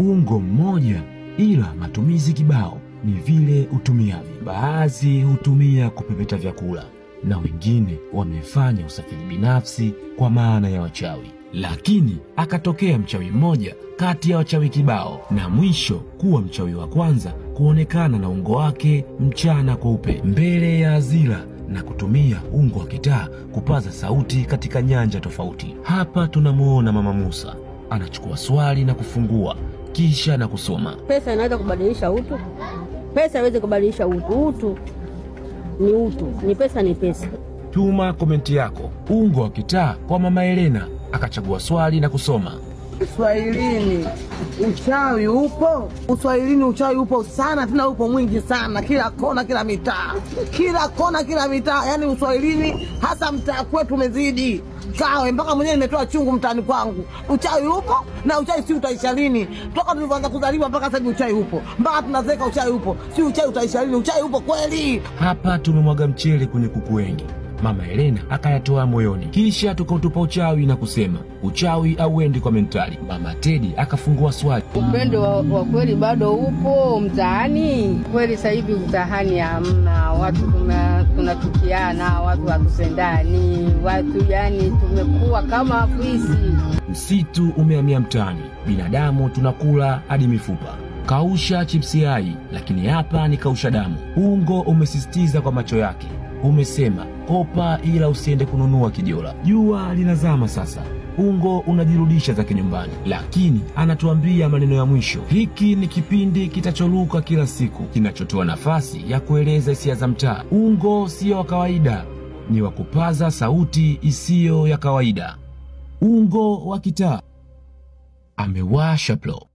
ungo mmoja, ila matumizi kibao ni vile utumiavyo. Baadhi hutumia kupepeta vyakula na wengine wamefanya usafiri binafsi kwa maana ya wachawi. Lakini akatokea mchawi mmoja kati ya wachawi kibao, na mwisho kuwa mchawi wa kwanza kuonekana na ungo wake mchana kweupe mbele ya hadhira na kutumia ungo wa kitaa kupaza sauti katika nyanja tofauti. Hapa tunamuona Mama Musa anachukua swali na kufungua kisha na kusoma. Pesa inaweza kubadilisha utu? Pesa haiwezi kubadilisha utu. Utu ni utu, ni pesa ni pesa. Tuma komenti yako ungo wa kitaa kwa Mama Elena, akachagua swali na kusoma. Uswahilini uchawi upo? Uswahilini uchawi upo sana, tena upo mwingi sana, kila kona, kila mitaa, kila kona, kila mitaa. Yani Uswahilini hasa mtaa kwetu umezidi Kawe, mpaka mwenyewe nimetoa chungu mtaani kwangu. Uchawi upo, na uchawi si utaisha lini? Toka tulivyoanza kuzaliwa mpaka sasa uchawi upo, mpaka tunazeka uchawi upo. Si uchawi utaisha lini? Uchawi upo kweli. Hapa tumemwaga mchele kwenye kuku wengi. Mama Elena akayatoa moyoni, kisha tukautupa uchawi na kusema uchawi auendi kwa mentali. Mama Teddy akafungua swali. Upendo wa kweli bado upo mtaani? Kweli sasa hivi mtaani hamna, watu tunachukiana, watu hatusendani, watu yani tumekuwa kama fisi. Msitu umehamia mtaani, binadamu tunakula hadi mifupa. Kausha chipsi hai, lakini hapa ni kausha damu. Ungo umesisitiza kwa macho yake, umesema kopa ila usiende kununua kijola. Jua linazama sasa, ungo unajirudisha zake nyumbani, lakini anatuambia maneno ya mwisho. Hiki ni kipindi kitacholuka kila siku, kinachotoa nafasi ya kueleza hisia za mtaa. Ungo sio wa kawaida, ni wa kupaza sauti isiyo ya kawaida. Ungo wa kitaa amewasha plo.